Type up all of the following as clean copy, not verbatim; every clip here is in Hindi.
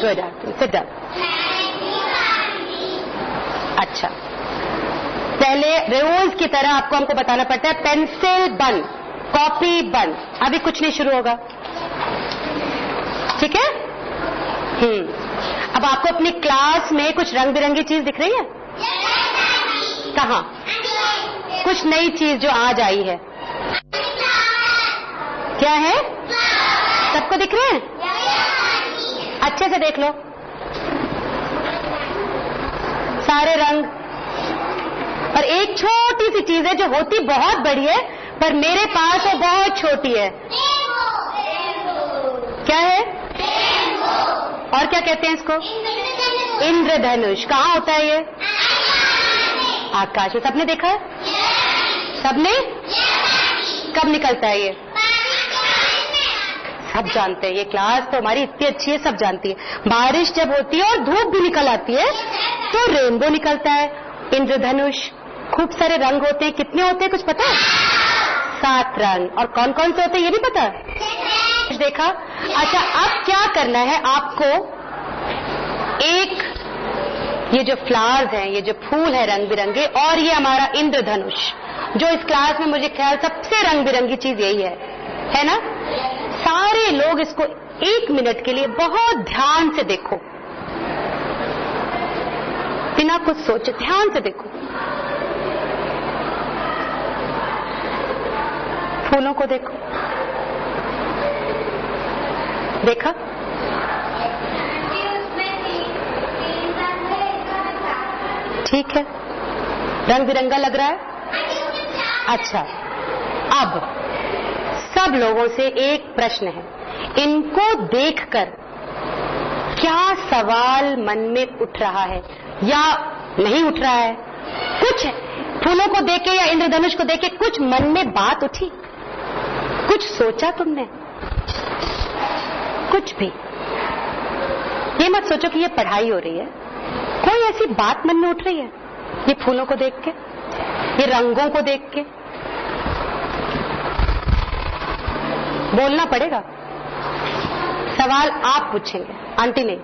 गुड आरती, सिट डाउन। अच्छा, पहले रोज की तरह आपको हमको बताना पड़ता है पेंसिल बंद, कॉपी बंद। अभी कुछ नहीं शुरू होगा, ठीक है? अब आपको अपनी क्लास में कुछ रंग बिरंगी चीज दिख रही है? कहाँ? कुछ नई चीज जो आज आई है, क्या है? सबको दिख रहे हैं? अच्छे से देख लो सारे रंग। और एक छोटी सी चीज है जो होती बहुत बड़ी है पर मेरे पास वो बहुत छोटी है। क्या है? और क्या कहते हैं इसको? इंद्रधनुष। कहाँ होता है ये? आकाश में। सबने देखा है? सबने? कब निकलता है ये? सब जानते हैं। ये क्लास तो हमारी इतनी अच्छी है, सब जानती है। बारिश जब होती है और धूप भी निकल आती है तो रेनबो निकलता है, इंद्रधनुष। खूब सारे रंग होते हैं। कितने होते हैं कुछ पता है? 7 रंग। और कौन कौन से होते हैं ये भी पता है? कुछ देखा? अच्छा, अब क्या करना है आपको? एक ये जो फ्लावर्स हैं, ये जो फूल है रंग बिरंगे, और ये हमारा इंद्रधनुष, जो इस क्लास में मुझे ख्याल सबसे रंग बिरंगी चीज यही है ना? सारे लोग इसको 1 मिनट के लिए बहुत ध्यान से देखो, बिना कुछ सोचे ध्यान से देखो। फूलों को देखो। देखा? ठीक है, रंग बिरंगा लग रहा है। अच्छा, अब सब लोगों से एक प्रश्न है। इनको देखकर क्या सवाल मन में उठ रहा है या नहीं उठ रहा है? कुछ फूलों को देख के या इंद्रधनुष को देख के कुछ मन में बात उठी? कुछ सोचा तुमने? कुछ भी? ये मत सोचो कि ये पढ़ाई हो रही है। कोई ऐसी बात मन में उठ रही है ये फूलों को देख के, ये रंगों को देख के? बोलना पड़ेगा। सवाल आप पूछेंगे, आंटी नहीं।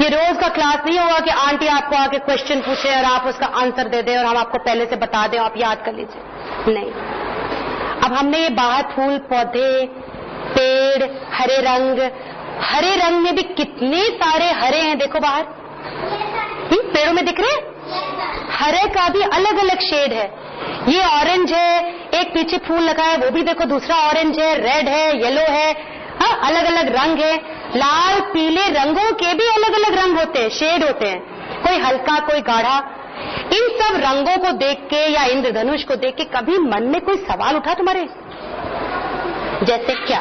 ये रोज का क्लास नहीं होगा कि आंटी आपको आके क्वेश्चन पूछे और आप उसका आंसर दे दें और हम आपको पहले से बता दें, आप याद कर लीजिए। नहीं, अब हमने ये बाहर फूल, पौधे, पेड़, हरे रंग में भी कितने सारे हरे हैं। देखो बाहर पेड़ों में दिख रहे हैं? हरे का भी अलग अलग शेड है। ये ऑरेंज है, एक पीछे फूल लगा है वो भी देखो, दूसरा ऑरेंज है, रेड है, येलो है। हाँ, अलग अलग रंग है। लाल पीले रंगों के भी अलग अलग रंग होते हैं, शेड होते हैं, कोई हल्का कोई गाढ़ा। इन सब रंगों को देख के या इंद्रधनुष को देख के कभी मन में कोई सवाल उठा तुम्हारे? जैसे क्या?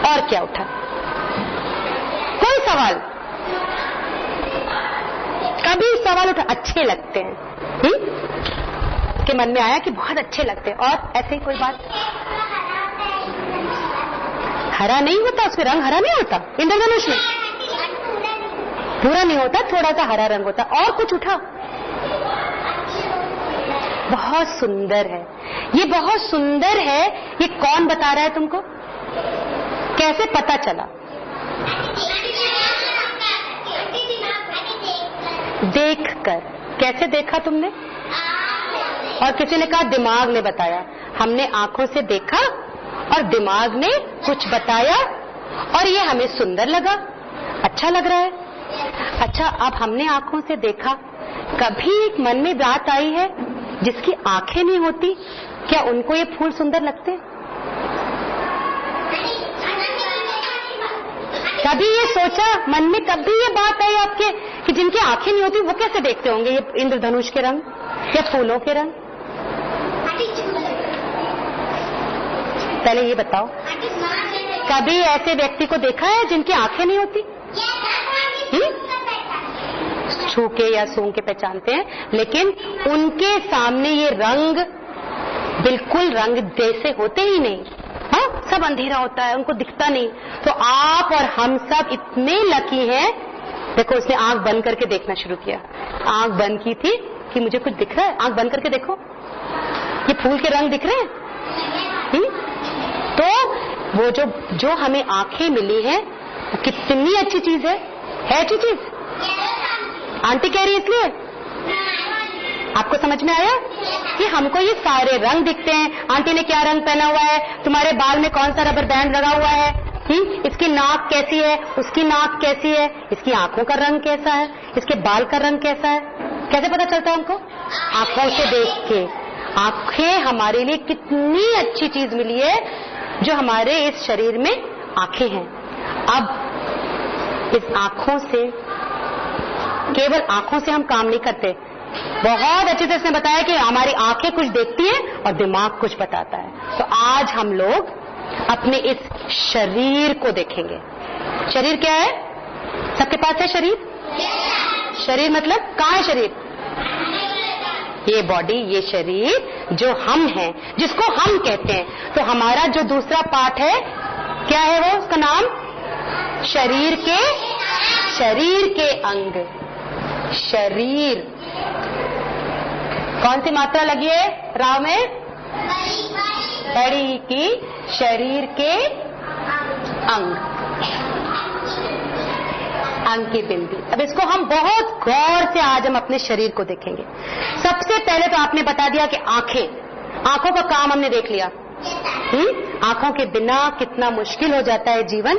और क्या उठा? कोई सवाल? कभी सवाल उठा? अच्छे लगते हैं कि मन में आया कि बहुत अच्छे लगते हैं। और ऐसे ही कोई बात? हरा नहीं होता, उसमें रंग हरा नहीं होता इंद्रधनुष में? पूरा नहीं होता, थोड़ा सा हरा रंग होता। और कुछ उठा? बहुत सुंदर है, ये बहुत सुंदर है। ये कौन बता रहा है तुमको? कैसे पता चला? देखकर। कैसे देखा तुमने? और किसी ने कहा दिमाग ने बताया। हमने आंखों से देखा और दिमाग ने कुछ बताया और ये हमें सुंदर लगा, अच्छा लग रहा है। अच्छा, अब हमने आंखों से देखा, कभी एक मन में बात आई है जिसकी आंखें नहीं होती, क्या उनको ये फूल सुंदर लगते? कभी ये सोचा मन में, कभी ये बात आई आपके कि जिनकी आंखें नहीं होती वो कैसे देखते होंगे ये इंद्रधनुष के रंग या फूलों के रंग? पहले ये बताओ, कभी ऐसे व्यक्ति को देखा है जिनकी आंखें नहीं होती? छू के या सूंघ के पहचानते हैं, लेकिन उनके सामने ये रंग बिल्कुल रंग जैसे होते ही नहीं। हाँ, सब अंधेरा होता है, उनको दिखता नहीं। तो आप और हम सब इतने लकी हैं। देखो, उसने आंख बंद करके देखना शुरू किया। आंख बंद की थी कि मुझे कुछ दिख रहा है, आंख बंद करके देखो, ये फूल के रंग दिख रहे हैं। वो जो हमें आंखें मिली हैं कितनी अच्छी चीज है अच्छी चीज। आंटी कह रही है इसलिए आपको समझ में आया कि हमको ये सारे रंग दिखते हैं। आंटी ने क्या रंग पहना हुआ है, तुम्हारे बाल में कौन सा रबर बैंड लगा हुआ है, इसकी नाक कैसी है, उसकी नाक कैसी है, इसकी आंखों का रंग कैसा है, इसके बाल का रंग कैसा है, कैसे पता चलता है हमको? आंखों से देख के। आंखें हमारे लिए कितनी अच्छी चीज मिली है जो हमारे इस शरीर में आंखें हैं। अब इस आंखों से, केवल आंखों से हम काम नहीं करते। बहुत अच्छे से इसने बताया कि हमारी आंखें कुछ देखती हैं और दिमाग कुछ बताता है। तो आज हम लोग अपने इस शरीर को देखेंगे। शरीर क्या है? सबके पास है शरीर? शरीर मतलब कहाँ है शरीर? ये बॉडी, ये शरीर जो हम हैं, जिसको हम कहते हैं। तो हमारा जो दूसरा पार्ट है क्या है वो? उसका नाम शरीर के अंग। शरीर कौन सी मात्रा लगी है राव में? बड़ी की। शरीर के अंग, अंग की बिंदी। अब इसको हम बहुत गौर से आज हम अपने शरीर को देखेंगे। सबसे पहले तो आपने बता दिया कि आंखों का काम हमने देख लिया। आंखों के बिना कितना मुश्किल हो जाता है जीवन,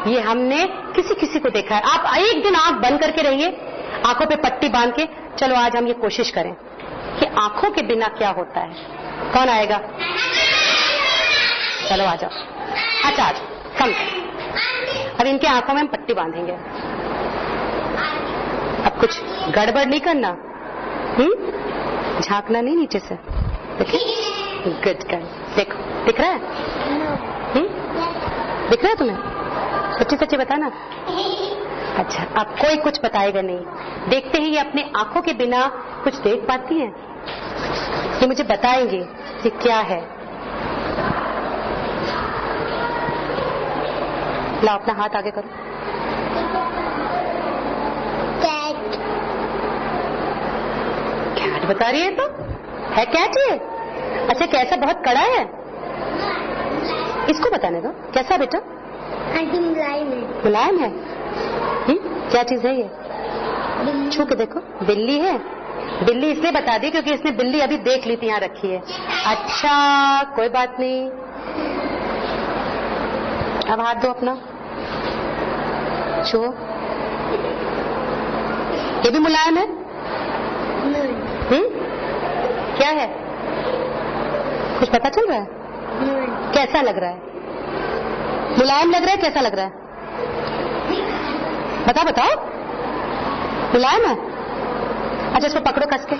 ये हमने किसी किसी को देखा है। आप एक दिन आंख बंद करके रहिए, आंखों पे पट्टी बांध के। चलो आज हम ये कोशिश करें कि आंखों के बिना क्या होता है। कौन आएगा? चलो आ जाओ। अच्छा आज कम। अब इनके आंखों में हम पट्टी बांधेंगे। अब कुछ गड़बड़ नहीं करना, झांकना नहीं नीचे से। देखिए, गुड गर्ल। देखो, दिख रहा है? दिख रहा है तुम्हें? सच्ची सच्ची बताना। अच्छा, अब कोई कुछ बताएगा नहीं। देखते ही ये अपने आंखों के बिना कुछ देख पाती हैं? ये मुझे बताएंगे कि क्या है। लाओ अपना हाथ आगे करो। कैट। कैट बता रही है तो है कैट ये? अच्छा, कैसा? बहुत कड़ा है? इसको बताने दो। कैसा बेटा? आंटी मुलायम है। मुलायम है? क्या चीज है ये? छू के देखो। बिल्ली है? बिल्ली इसलिए बता दी क्योंकि इसने बिल्ली अभी देख ली थी, यहाँ रखी है। अच्छा, कोई बात नहीं। अब हाथ दो अपना, छुओ। ये भी मुलायम है? क्या है? कुछ पता चल रहा है? कैसा लग रहा है? मुलायम लग रहा है? कैसा लग रहा है? बताओ। मुलायम है? अच्छा, इसको पकड़ो, कस के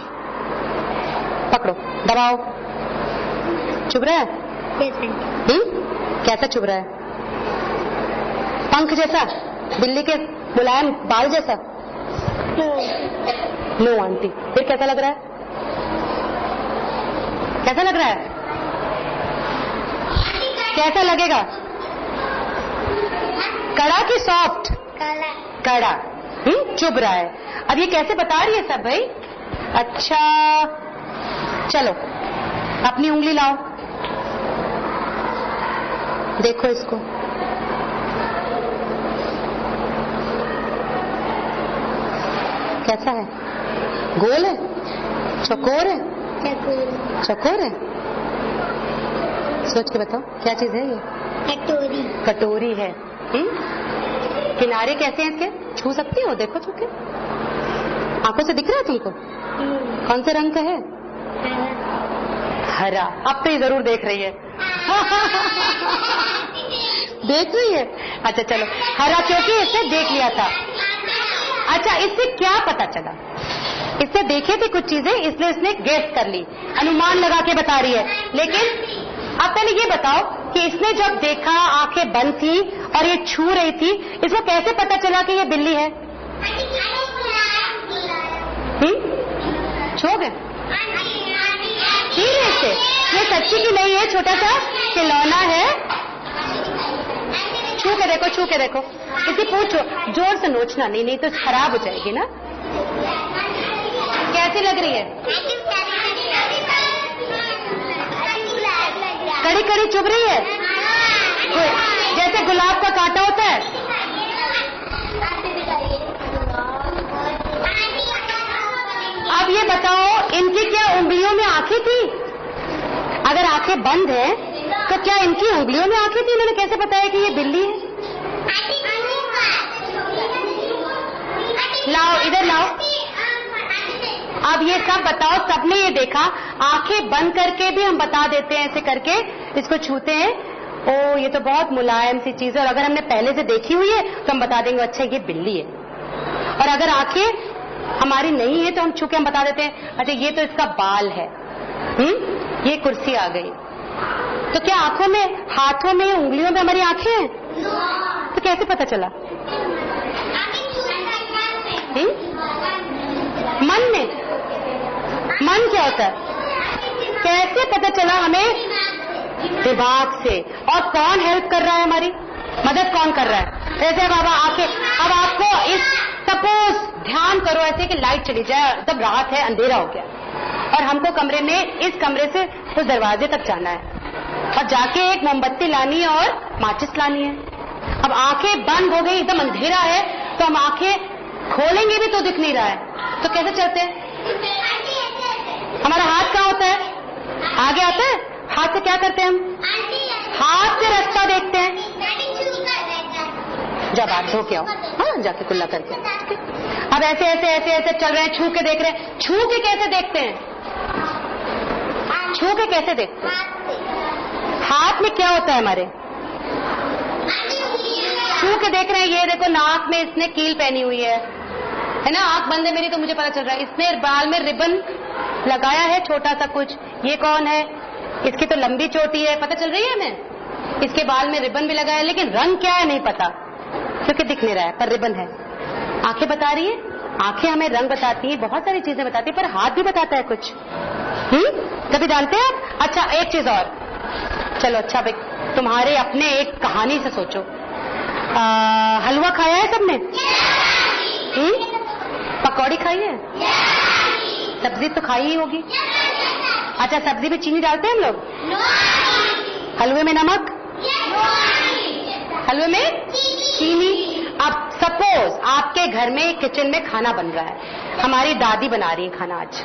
पकड़ो, दबाओ। चुभ रहा है? कैसा चुभ रहा है? पंख जैसा? बिल्ली के मुलायम बाल जैसा? No aunty. फिर कैसा लग रहा है? कैसा लग रहा है? कैसा लगेगा? कड़ा कि सॉफ्ट? कड़ा। चुभ रहा है। अब ये कैसे बता रही है सब भाई? अच्छा, चलो अपनी उंगली लाओ, देखो इसको। कैसा है? गोल है? चौकोर है? चौकोर है? सोच के बताओ क्या चीज है ये? कटोरी। कटोरी है। किनारे कैसे हैं इसके? छू सकती हो? देखो छू के। आंखों से दिख रहा है तुमको? कौन से रंग का है? हरा। अब तो ये जरूर देख रही है। देख रही है? अच्छा चलो, हरा क्योंकि इसने देख लिया था। अच्छा, इससे क्या पता चला? इससे देखे थे कुछ चीजें, इसलिए इसने गेस कर ली, अनुमान लगा के बता रही है। लेकिन अब पहले ये बताओ कि इसने जब देखा, आंखें बंद थी और ये छू रही थी, इसको कैसे पता चला कि ये बिल्ली है? छू गए? धीरे से। ये सच्ची की नहीं है, छोटा सा खिलौना है। छू के देखो, छू के देखो। इसकी पूछो, जोर से नोचना नहीं, नहीं तो खराब हो जाएगी ना। कैसी लग रही है? कड़ी कड़ी चुभ रही है? गुलाब का कांटा होता है? अब ये बताओ, इनकी क्या उंगलियों में आंखें थी? अगर आंखें बंद हैं तो क्या इनकी उंगलियों में आंखें थी? इन्होंने कैसे बताया कि ये बिल्ली है? लाओ, इधर लाओ। अब ये सब बताओ, सबने ये देखा, आंखें बंद करके भी हम बता देते हैं, ऐसे करके इसको छूते हैं, ओ ये तो बहुत मुलायम सी चीज है, और अगर हमने पहले से देखी हुई है तो हम बता देंगे अच्छा ये बिल्ली है। और अगर आंखें हमारी नहीं है तो हम छू के हम बता देते हैं अच्छा ये तो इसका बाल है। ये कुर्सी आ गई। तो क्या आंखों में, हाथों में, उंगलियों में हमारी आंखें हैं? तो कैसे पता चला? मन में? मन क्या होता है? कैसे पता चला हमें? दिमाग से। और कौन हेल्प कर रहा है हमारी? मदद कौन कर रहा है? जैसे बाबा आके, अब आपको इस, सपोज ध्यान करो ऐसे कि लाइट चली जाए, तब रात है, अंधेरा हो गया, और हमको कमरे में, इस कमरे से तो दरवाजे तक जाना है और जाके एक मोमबत्ती लानी है और माचिस लानी है। अब आंखें बंद हो गई, एकदम अंधेरा है, तो हम आंखें खोलेंगे भी तो दिख नहीं रहा है, तो कैसे चलते हैं? हमारा हाथ कहाँ होता है? आगे आता है। हाथ से क्या करते हैं हम? हाथ से रास्ता देखते हैं। जब आप धो के आओ, हाँ जाके कुल्ला करके। अब ऐसे ऐसे ऐसे ऐसे चल रहे हैं, छू के देख रहे हैं। छू के कैसे देखते हैं? छू के कैसे देखते हैं? हाथ में क्या होता है हमारे? छू के देख रहे हैं। ये देखो, नाक में इसने कील पहनी हुई है ना? आंख बंद है मेरी तो मुझे पता चल रहा है। इसने बाल में रिबन लगाया है छोटा सा कुछ। ये कौन है? इसकी तो लंबी चोटी है, पता चल रही है हमें। इसके बाल में रिबन भी लगाया है, लेकिन रंग क्या है नहीं पता, क्योंकि दिख नहीं रहा है, पर रिबन है। आंखें बता रही है। आंखें हमें रंग बताती है, बहुत सारी चीजें बताती है, पर हाथ भी बताता है कुछ। कभी जानते हैं आप? अच्छा एक चीज और, चलो अच्छा भाई, तुम्हारे अपने एक कहानी से सोचो। हलवा खाया है सबने? पकौड़ी खाई है? सब्जी तो खाई ही होगी। अच्छा, सब्जी में चीनी डालते हैं हम लोग? हलवे में नमक? हलवे में चीनी। अब सपोज आपके घर में किचन में खाना बन रहा है, हमारी दादी बना रही है खाना आज,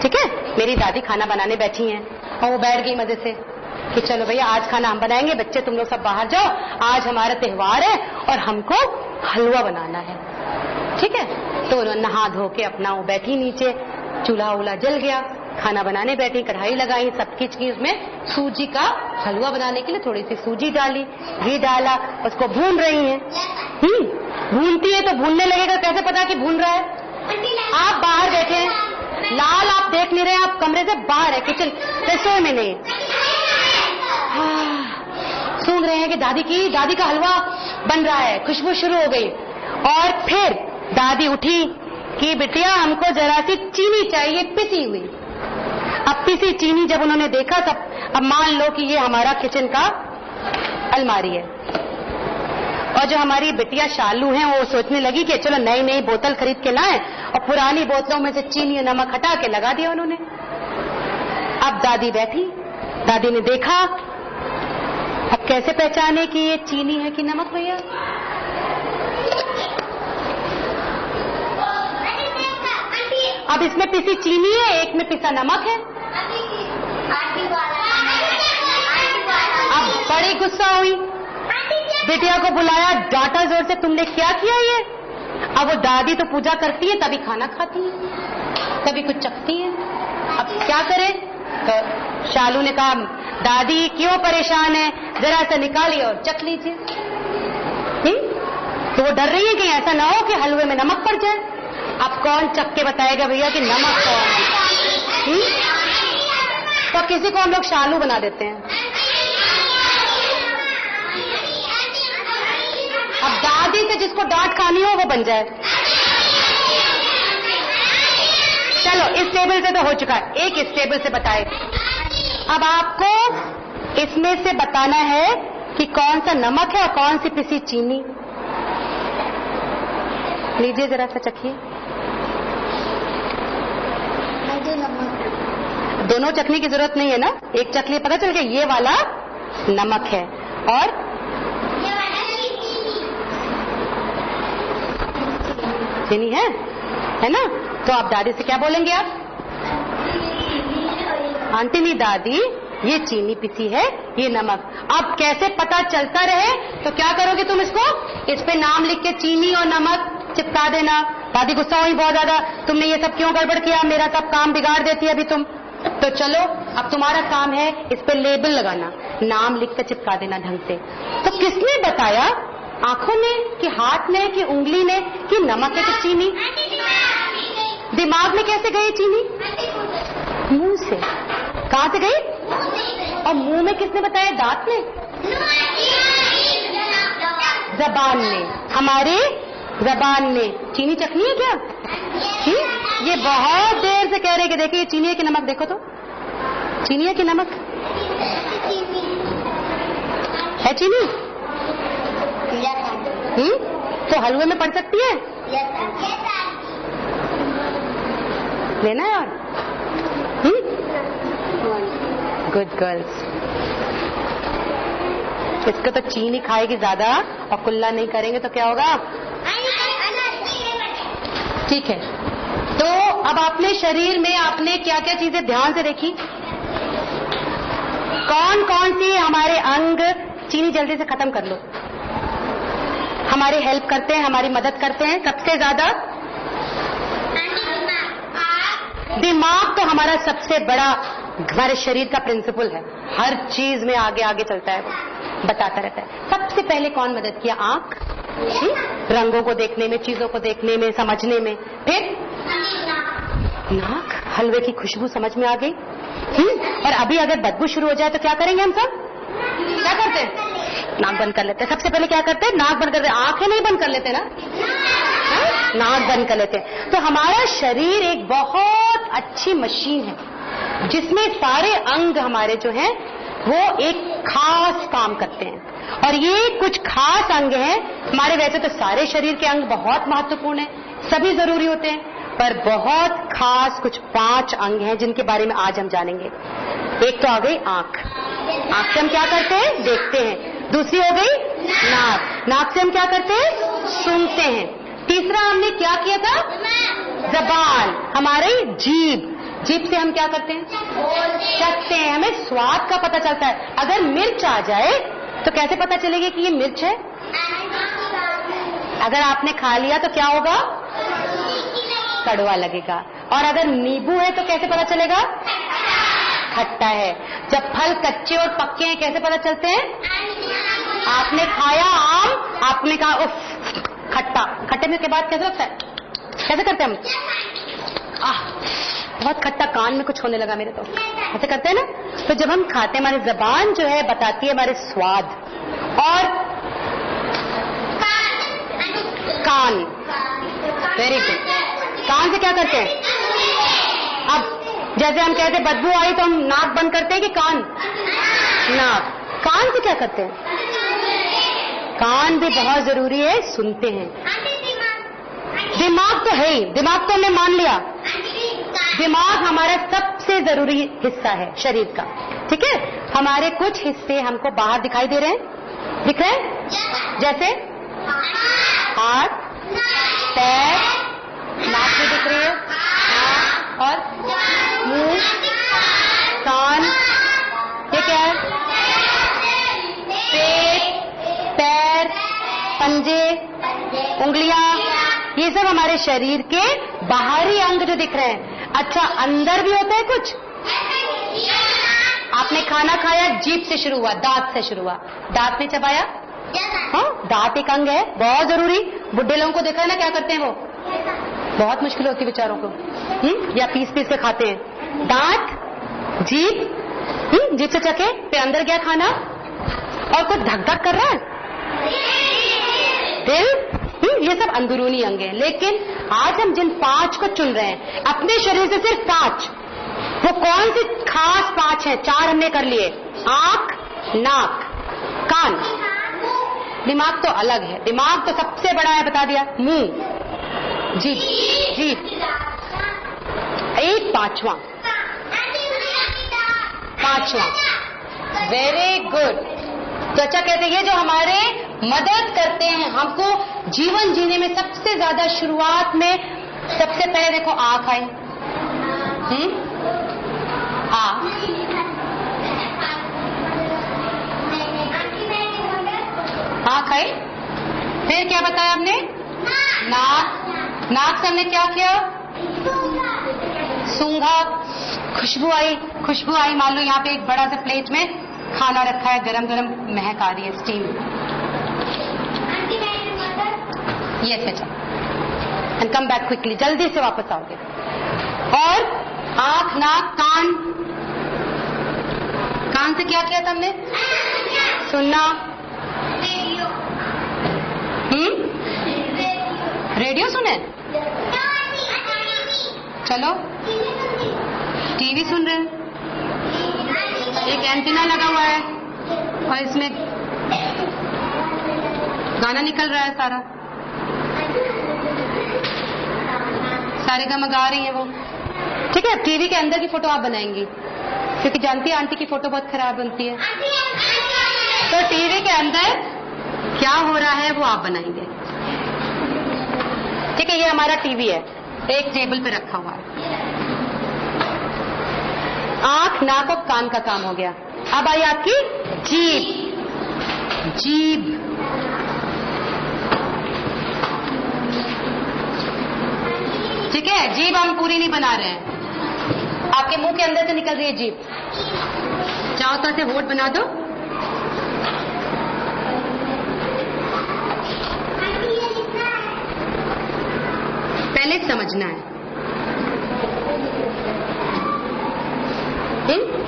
ठीक है? मेरी दादी खाना बनाने बैठी हैं और वो बैठ गई मजे से कि चलो भैया आज खाना हम बनाएंगे, बच्चे तुम लोग सब बाहर जाओ, आज हमारा त्योहार है और हमको हलवा बनाना है, ठीक है? तो नहा धो के अपना वो बैठी नीचे, चूल्हा उल्हा जल गया, खाना बनाने बैठी, कढ़ाई लगाई, सबकी चीज में सूजी का हलवा बनाने के लिए थोड़ी सी सूजी डाली, घी डाला, उसको भून रही हैं। भूनती है तो भूनने लगेगा, कैसे पता कि भून रहा है? आप बाहर बैठे हैं, लाल आप देख नहीं रहे, आप कमरे से बाहर है, किचन रसोई में नहीं। सूंघ रहे हैं कि दादी का हलवा बन रहा है, खुशबू शुरू हो गई। और फिर दादी उठी कि बिटिया हमको जरा सी चीनी चाहिए पिसी हुई। अब पिसी चीनी जब उन्होंने देखा, तब अब मान लो कि ये हमारा किचन का अलमारी है, और जो हमारी बिटिया शालू हैं वो सोचने लगी कि चलो नई नई बोतल खरीद के लाएं, और पुरानी बोतलों में से चीनी और नमक हटा के लगा दिया उन्होंने। अब दादी बैठी, दादी ने देखा, अब कैसे पहचाने कि ये चीनी है कि नमक भैया? अब इसमें पिसी चीनी है, एक में पिसा नमक है। अब बड़ी गुस्सा हुई, बिटिया को बुलाया, डांटा जोर से, तुमने क्या किया ये? अब वो दादी तो पूजा करती है तभी खाना खाती है, तभी कुछ चखती है, अब क्या करे? तो शालू ने कहा, दादी क्यों परेशान है, जरा सा निकालिए और चख लीजिए। तो वो डर रही है कि ऐसा ना हो कि हलवे में नमक पड़ जाए। अब कौन चख के बताएगा भैया कि नमक कौन है? तो किसी को हम लोग शालू बना देते हैं। अब दादी से जिसको डांट खानी हो वो बन जाए। चलो इस टेबल से तो हो चुका है, एक इस टेबल से बताए। अब आपको इसमें से बताना है कि कौन सा नमक है और कौन सी पिसी चीनी। लीजिए जरा सा चखिए। दोनों चखने की जरूरत नहीं है ना, एक चख लिए पता चल गया ये वाला नमक है और चीनी है ना? तो आप दादी से क्या बोलेंगे आप? आंटी नहीं दादी, ये चीनी पिसी है, ये नमक। अब कैसे पता चलता रहे तो क्या करोगे तुम? इसको इस पे नाम लिख के चीनी और नमक चिपका देना। दादी गुस्सा हुई बहुत ज्यादा, तुमने ये सब क्यों गड़बड़ किया, मेरा सब काम बिगाड़ देती है अभी तुम। तो चलो अब तुम्हारा काम है इस पे लेबल लगाना, नाम लिख कर चिपका देना ढंग से। तो किसने बताया, आंखों ने कि हाथ ने कि उंगली ने कि नमक है कि चीनी? दिमाग में कैसे गई चीनी? मुंह से। कहां से गई? और मुंह में किसने बताया? दांत ने? जबान ने, हमारे जबान ने। चीनी चखनी है क्या? ये बहुत देर से कह रहे हैं कि देखिए चीनी है कि नमक, देखो तो चीनी है कि नमक है? चीनी तो हलवे में पड़ सकती है, लेना है और गुड गर्ल्स। इसको तो चीनी खाएगी ज्यादा और कुल्ला नहीं करेंगे तो क्या होगा? ठीक है, तो अब अपने शरीर में आपने क्या क्या चीजें ध्यान से देखी? कौन कौन सी हमारे अंग चीनी जल्दी से खत्म कर लो, हमारी हेल्प करते हैं, हमारी मदद करते हैं? सबसे ज्यादा दिमाग तो हमारा सबसे बड़ा हमारे शरीर का प्रिंसिपल है, हर चीज में आगे आगे चलता है, वो बताता रहता है। सबसे पहले कौन मदद किया? आंख, रंगों को देखने में, चीजों को देखने में, समझने में। फिर नाक, हलवे की खुशबू समझ में आ गई। और अभी अगर बदबू शुरू हो जाए तो क्या करेंगे हम सब? क्या करते हैं? नाक बंद कर लेते हैं। सबसे पहले क्या करते हैं? नाक बंद करते हैं। आंखें नहीं बंद कर लेते ना, नाक बंद कर लेते हैं। तो हमारा शरीर एक बहुत अच्छी मशीन है जिसमें सारे अंग हमारे जो हैं वो एक खास काम करते हैं। और ये कुछ खास अंग हैं हमारे। वैसे तो सारे शरीर के अंग बहुत महत्वपूर्ण हैं, सभी जरूरी होते हैं, पर बहुत खास कुछ 5 अंग हैं जिनके बारे में आज हम जानेंगे। एक तो आ गई आंख, आंख से हम क्या करते हैं? देखते हैं। दूसरी हो गई नाक, नाक से हम क्या करते हैं? सुनते हैं। तीसरा हमने क्या किया था? जबान, हमारी जीभ, जीभ से हम क्या करते हैं? चखते हैं, हमें स्वाद का पता चलता है। अगर मिर्च आ जाए तो कैसे पता चलेगा कि ये मिर्च है? अगर आपने खा लिया तो क्या होगा? कड़वा लगेगा। और अगर नींबू है तो कैसे पता चलेगा? खट्टा है। जब फल कच्चे और पक्के हैं कैसे पता चलते हैं? आपने खाया आम, आपने कहा उफ खट्टा, खट्टे में के बाद कैसे लगता है? कैसे करते हैं हम? बहुत खट्टा, कान में कुछ होने लगा मेरे, तो ऐसे करते हैं ना। तो जब हम खाते हैं, हमारी जबान जो है बताती है हमारे स्वाद। और कान, वेरी गुड, कान से क्या करते हैं? अब जैसे हम कहते हैं बदबू आई तो हम नाक बंद करते हैं कि कान? नाक। कान से क्या करते हैं? कान भी बहुत जरूरी है, सुनते हैं। दिमाग तो है ही, दिमाग तो हमने मान लिया। दिमाग हमारा सबसे जरूरी हिस्सा है शरीर का, ठीक है। हमारे कुछ हिस्से हमको बाहर दिखाई दे रहे हैं, दिख रहे हैं? जैसे हाथ, पैर, नाक भी दिख रही है, और मुंह, कान, ये क्या है? पेट, पैर, पंजे, उंगलियां, ये सब हमारे शरीर के बाहरी अंग जो दिख रहे हैं। अच्छा, अंदर भी होता है कुछ? आपने खाना खाया, जीभ से शुरू हुआ, दांत से शुरू हुआ, दांत ने चबाया। हाँ, दांत एक अंग है, बहुत जरूरी। बुढ़े लोगों को देखा है ना, क्या करते हैं वो? बहुत मुश्किल होती है बेचारों को, या पीस पीस के खाते हैं। दांत, जीभ, जीभ से चखे, फिर अंदर गया खाना, और कुछ धक धक कर रहा है, दिल, ये सब अंदरूनी अंग है। लेकिन आज हम जिन 5 को चुन रहे हैं अपने शरीर से, सिर्फ 5, वो कौन सी खास 5 है? 4 हमने कर लिए, आंख, नाक, कान। दिमाग तो अलग है, दिमाग तो सबसे बड़ा है, बता दिया। मुंह, जीभ, जीभ, एक पांचवा, वेरी गुड। त्वचा कहते हैं ये जो हमारे मदद करते हैं हमको जीवन जीने में। सबसे ज्यादा शुरुआत में सबसे पहले देखो आंख आई, आंख आई, फिर क्या बताया हमने? नाक, नाक से हमने क्या किया? सूंघा, खुशबू आई, खुशबू आई। मान लो यहाँ पे एक बड़ा सा प्लेट में खाना रखा है, गरम गरम महक आ रही है, स्टीम। ये अच्छा, एंड कम बैक क्विकली, जल्दी से वापस आओगे। और आंख, नाक, कान, कान से क्या किया था हमने? सुनना। रेडियो सुने? चलो टीवी सुन रहे हैं, एक एंटीना लगा हुआ है और इसमें गाना निकल रहा है सारा, सारे गाना गा रही है वो। ठीक है, टीवी के अंदर की फोटो आप बनाएंगी क्योंकि जानती है आंटी की फोटो बहुत खराब बनती है। तो टीवी के अंदर क्या हो रहा है वो आप बनाएंगे। ठीक है, ये हमारा टीवी है, एक टेबल पे रखा हुआ है। आंख, नाक और कान का काम हो गया। अब आई आपकी जीभ। जीभ ठीक है, जीभ हम पूरी नहीं बना रहे हैं, आपके मुंह के अंदर से निकल रही है जीभ। चाहो तो ऐसे होठ बना दो। पहले समझना है,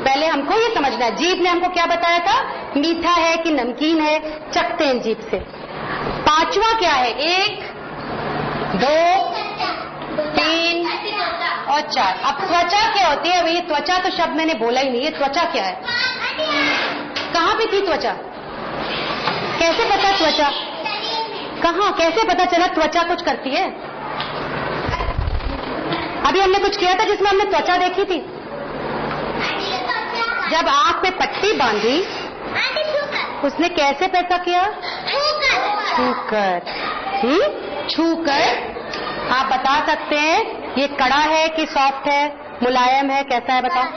पहले हमको ये समझना है जीभ ने हमको क्या बताया था, मीठा है कि नमकीन है, चखते हैं जीभ से। पांचवा क्या है? 1, 2, 3 और 4। अब त्वचा क्या होती है? ये त्वचा तो शब्द मैंने बोला ही नहीं, ये त्वचा क्या है? कहाँ पे थी त्वचा? कैसे पता त्वचा कहाँ, कैसे पता चला त्वचा कुछ करती है? अभी हमने कुछ किया था जिसमें हमने त्वचा देखी थी। जब आंख पे पट्टी बांधी उसने कैसे पैसा किया? छूकर। छूकर आप बता सकते हैं ये कड़ा है कि सॉफ्ट है, मुलायम है, कैसा है बताओ?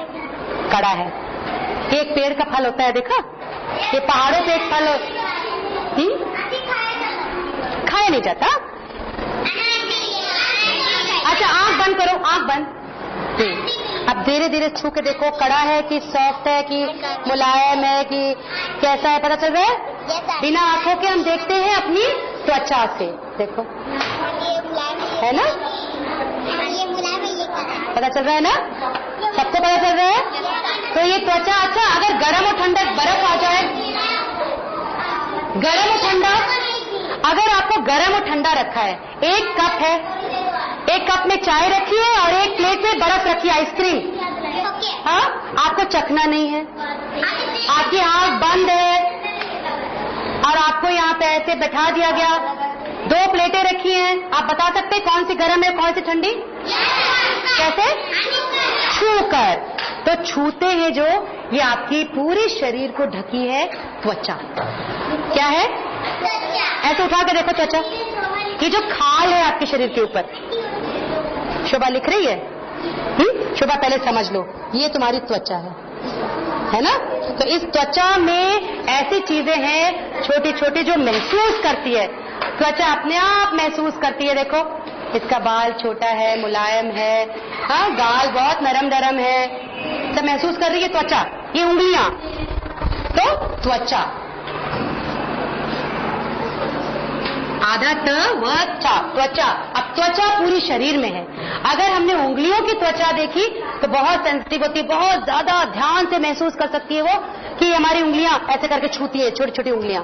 कड़ा है। ये एक पेड़ का फल होता है, देखा? ये पहाड़ों पे एक फल खाया नहीं जाता। अच्छा आंख बंद करो, आंख बंद। अब धीरे धीरे छू के देखो, कड़ा है कि सॉफ्ट है कि मुलायम है कि कैसा है, पता चल रहा है? बिना आंखों के हम देखते हैं अपनी त्वचा से। देखो है ना, पता चल रहा है ना, सबको पता चल रहा है। तो ये त्वचा, अच्छा अगर गर्म और ठंडा बर्फ आ जाए, गर्म और ठंडा, अगर आपको गर्म और ठंडा रखा है, एक कप है, एक कप में चाय रखी है और एक प्लेट में बर्फ रखी है, आइसक्रीम। हाँ, आपको चखना नहीं है, आपकी आंख बंद है और आपको यहाँ पे ऐसे बैठा दिया गया, 2 प्लेटें रखी हैं, आप बता सकते हैं कौन सी गर्म है कौन सी ठंडी? कैसे? छूकर। तो छूते हैं जो, ये आपकी पूरे शरीर को ढकी है त्वचा। क्या है? ऐसे उठा के देखो त्वचा, ये जो खाल है आपके शरीर के ऊपर। शोभा लिख रही है? शोभा पहले समझ लो, ये तुम्हारी त्वचा है ना? तो इस त्वचा में ऐसी चीजें हैं छोटी छोटी जो महसूस करती है, त्वचा अपने आप महसूस करती है। देखो इसका बाल छोटा है, मुलायम है, हाँ गाल बहुत नरम नरम है, सब महसूस कर रही है त्वचा। ये उंगलियां, तो त्वचा, आधा त व चा, त्वचा। अब त्वचा पूरी शरीर में है। अगर हमने उंगलियों की त्वचा देखी तो बहुत सेंसिटिव होती है, बहुत ज्यादा ध्यान से महसूस कर सकती है वो कि हमारी उंगलियां ऐसे करके छूती है, छोटी छोटी उंगलियां।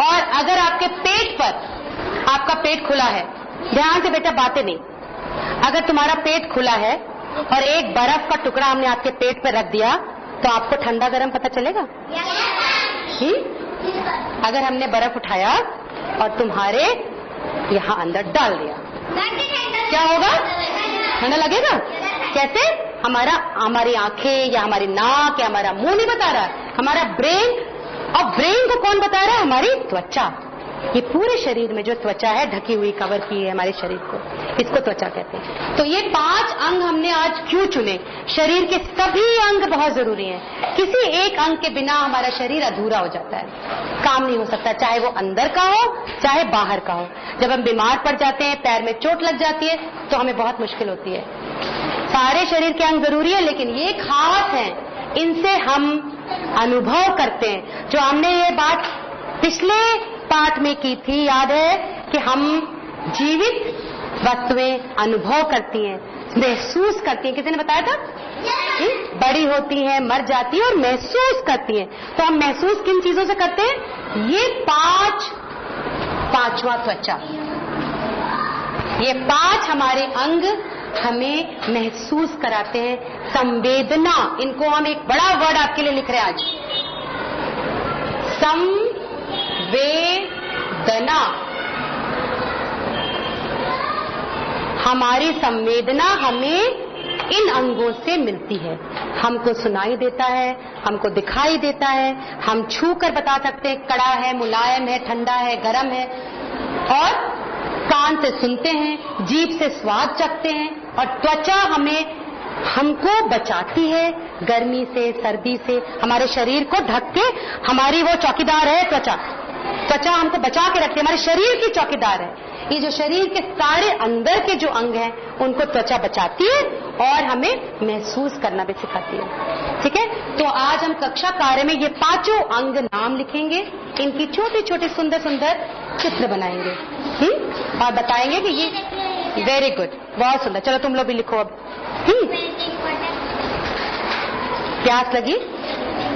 और अगर आपके पेट पर, आपका पेट खुला है, ध्यान से बेटा बातें नहीं, अगर तुम्हारा पेट खुला है और एक बर्फ का टुकड़ा हमने आपके पेट पर रख दिया तो आपको ठंडा गर्म पता चलेगा? अगर हमने बर्फ उठाया और तुम्हारे यहाँ अंदर डाल दिया, क्या होगा? ठंडा लगेगा। कैसे? हमारी आंखें या हमारी नाक या हमारा मुंह नहीं बता रहा है, हमारा ब्रेन और ब्रेन को कौन बता रहा है? हमारी त्वचा। ये पूरे शरीर में जो त्वचा है ढकी हुई, कवर की है हमारे शरीर को, इसको त्वचा कहते हैं। तो ये 5 अंग हमने आज क्यों चुने? शरीर के सभी अंग बहुत जरूरी हैं। किसी एक अंग के बिना हमारा शरीर अधूरा हो जाता है, काम नहीं हो सकता, चाहे वो अंदर का हो चाहे बाहर का हो। जब हम बीमार पड़ जाते हैं, पैर में चोट लग जाती है, तो हमें बहुत मुश्किल होती है। सारे शरीर के अंग जरूरी है, लेकिन ये खास हैं, इनसे हम अनुभव करते हैं। जो हमने ये बात पिछले पाठ में की थी, याद है कि हम जीवित वस्तुएं अनुभव करती हैं, महसूस करती हैं। किसी ने बताया था? बड़ी होती हैं, मर जाती हैं और महसूस करती हैं। तो हम महसूस किन चीजों से करते हैं? ये पांचवा त्वचा, ये 5 हमारे अंग हमें महसूस कराते हैं। संवेदना, इनको हम एक बड़ा वर्ड आपके लिए लिख रहे हैं आज, संवेदना। हमारी संवेदना हमें इन अंगों से मिलती है। हमको सुनाई देता है, हमको दिखाई देता है, हम छू कर बता सकते हैं कड़ा है, मुलायम है, ठंडा है, गर्म है। और कान से सुनते हैं, जीभ से स्वाद चखते हैं। और त्वचा हमको बचाती है गर्मी से, सर्दी से। हमारे शरीर को ढक के, हमारी वो चौकीदार है त्वचा। त्वचा हमको बचा के रखती है, हमारे शरीर की चौकीदार है। ये जो शरीर के सारे अंदर के जो अंग हैं, उनको त्वचा बचाती है और हमें महसूस करना भी सिखाती है। ठीक है, तो आज हम कक्षा कार्य में ये 5 अंग नाम लिखेंगे, इनकी छोटी छोटी सुंदर सुंदर चित्र बनाएंगे और बताएंगे कि ये वेरी गुड, बहुत सुंदर। चलो तुम लोग भी लिखो अब। प्यास लगी?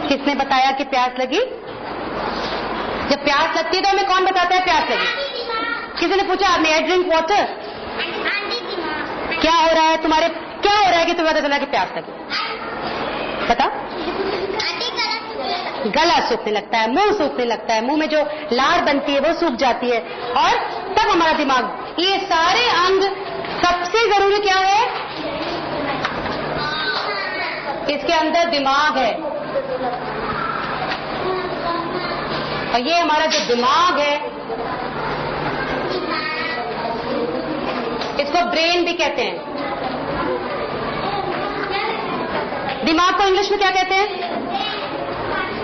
किसने बताया कि प्यास लगी? जब प्यास लगती है तो हमें कौन बताता है प्यास लगी? किसी ने पूछा आपने, आई ड्रिंक वाटर। क्या हो रहा है तुम्हारे, क्या हो रहा है कि तुम्हें पता चला कि प्यास लगी? पता? गला सूखने लगता है, मुंह सूखने लगता है, मुंह में जो लार बनती है वो सूख जाती है। और तब हमारा दिमाग, ये सारे अंग, सबसे जरूरी क्या है? इसके अंदर दिमाग है, और ये हमारा जो दिमाग है, इसको ब्रेन भी कहते हैं। दिमाग को इंग्लिश में क्या कहते हैं?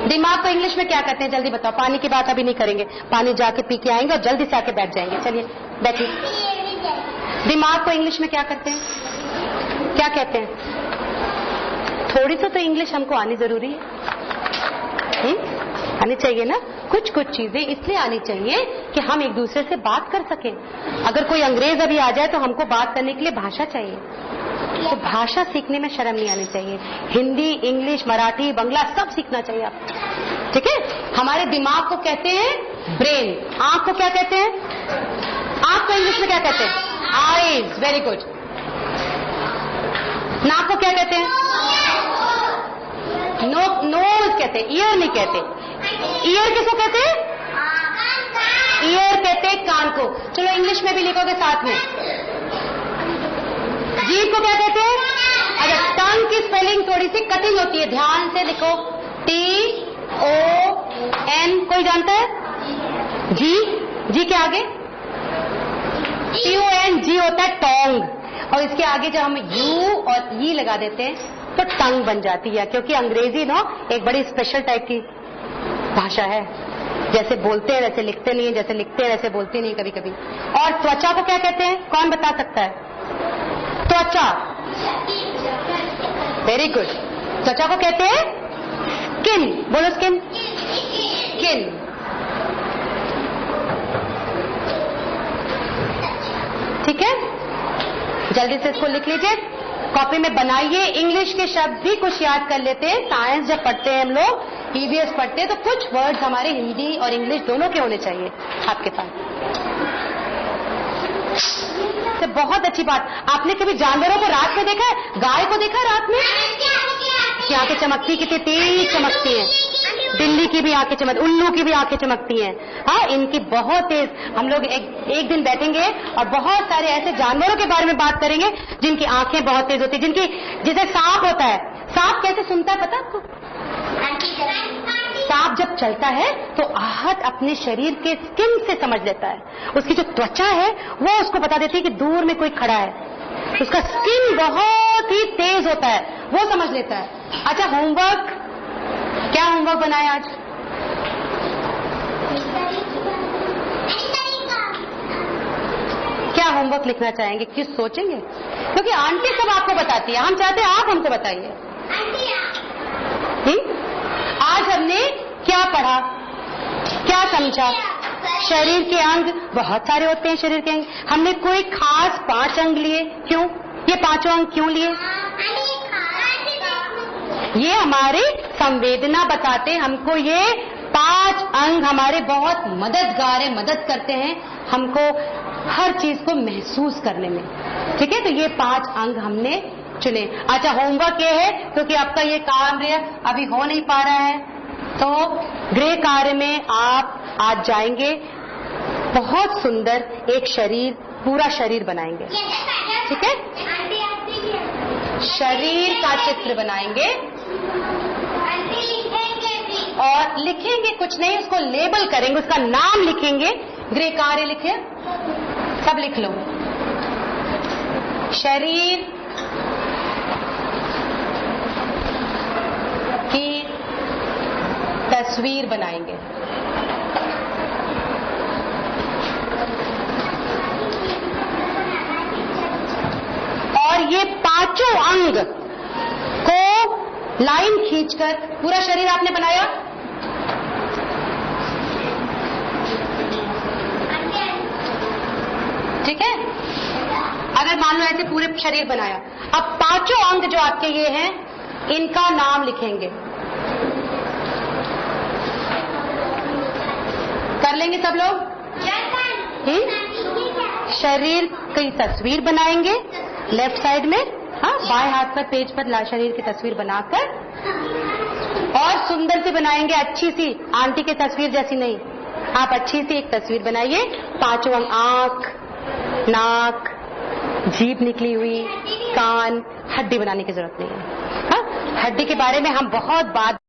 दिमाग को इंग्लिश में क्या कहते हैं? जल्दी बताओ। पानी की बात अभी नहीं करेंगे, पानी जाके पी के आएंगे और जल्दी से आके बैठ जाएंगे। चलिए बैठिए। दिमाग को इंग्लिश में क्या करते हैं? क्या कहते हैं? थोड़ी तो इंग्लिश हमको आनी जरूरी है, आनी चाहिए ना। कुछ कुछ चीजें इसलिए आनी चाहिए कि हम एक दूसरे से बात कर सकें। अगर कोई अंग्रेज अभी आ जाए तो हमको बात करने के लिए भाषा चाहिए, तो भाषा सीखने में शर्म नहीं आनी चाहिए। हिंदी, इंग्लिश, मराठी, बंगला सब सीखना चाहिए आपको। ठीक है, हमारे दिमाग को कहते हैं ब्रेन। आंख को क्या कहते हैं? आंख को इंग्लिश में क्या कहते हैं? आईज। Very good. नाक को क्या कहते हैं? नोज कहते हैं, ईयर नहीं कहते। ईयर किसको कहते हैं? ईयर कहते हैं कान को। चलो इंग्लिश में भी लिखोगे साथ में। जीभ को क्या कहते हैं? अच्छा, टंग की स्पेलिंग थोड़ी सी कठिन होती है, ध्यान से लिखो। TON। कोई जानता है? जी के आगे TONG होता है टोंग, और इसके आगे जब हम यू और ई लगा देते हैं तो टंग बन जाती है। क्योंकि अंग्रेजी एक बड़ी स्पेशल टाइप की भाषा है, जैसे बोलते हैं वैसे लिखते नहीं है, जैसे लिखते हैं वैसे बोलते नहीं कभी कभी। और त्वचा को क्या कहते हैं? कौन बता सकता है? त्वचा। Very good. त्वचा को कहते हैं स्किन। बोलो स्किन। स्किन। ठीक है, जल्दी से इसको लिख लीजिए, कॉपी में बनाइए। इंग्लिश के शब्द भी कुछ याद कर लेते हैं। साइंस जब पढ़ते हैं हम लोग, EVS पढ़ते हैं, तो कुछ वर्ड्स हमारे हिंदी और इंग्लिश दोनों के होने चाहिए आपके पास। तो बहुत अच्छी बात। आपने कभी जानवरों को रात में देखा है? गाय को देखा है रात में? की आंखें चमकती, कितनी तेज चमकती हैं। बिल्ली की भी आंखें चमकती, उल्लू की भी आंखें चमकती हैं। हाँ, इनकी बहुत तेज। हम लोग एक दिन बैठेंगे और बहुत सारे ऐसे जानवरों के बारे में बात करेंगे जिनकी आंखें बहुत तेज होती है, जिनकी, जैसे सांप होता है। सांप कैसे सुनता है पता आपको? सांप जब चलता है तो आहट अपने शरीर के स्किन से समझ लेता है। उसकी जो त्वचा है वो उसको बता देती है कि दूर में कोई खड़ा है। उसका स्किन बहुत ही तेज होता है, वो समझ लेता है। अच्छा, होमवर्क, क्या होमवर्क बनाया आज? क्या होमवर्क लिखना चाहेंगे? किस सोचेंगे? क्योंकि आंटी सब आपको बताती है, हम चाहते हैं आप हमको बताइए। आज हमने क्या पढ़ा, क्या समझा? शरीर के अंग बहुत सारे होते हैं। शरीर के अंग हमने कोई खास 5 अंग लिए। क्यों? ये 5 अंग क्यों लिए? ये हमारी संवेदना बताते हमको। ये 5 अंग हमारे बहुत मददगार है, मदद करते हैं हमको हर चीज को महसूस करने में। ठीक है, तो ये 5 अंग हमने चुने। अच्छा, होमवर्क ये है क्योंकि आपका ये कार्य अभी हो नहीं पा रहा है, तो गृह कार्य में आप आज जाएंगे, बहुत सुंदर एक शरीर, पूरा शरीर बनाएंगे। ठीक है, शरीर का चित्र बनाएंगे और लिखेंगे कुछ नहीं, उसको लेबल करेंगे, उसका नाम लिखेंगे। गृह कार्य लिखे, सब लिख लो। शरीर की तस्वीर बनाएंगे। और ये 5 अंग को लाइन खींचकर पूरा शरीर आपने बनाया। ठीक है, अगर मान लो ऐसे पूरे शरीर बनाया, अब 5 अंग जो आपके ये हैं, इनका नाम लिखेंगे। कर लेंगे सब लोग? शरीर की तस्वीर बनाएंगे लेफ्ट साइड में, हाँ, बाएं हाथ पर पेज पर शरीर की तस्वीर बनाकर, और सुंदर से बनाएंगे, अच्छी सी, आंटी की तस्वीर जैसी नहीं। आप अच्छी सी एक तस्वीर बनाइए। 5 अंग, आंख, नाक, जीभ निकली हुई, कान, हड्डी बनाने की जरूरत नहीं है। हाँ, हड्डी के बारे में हम बहुत बात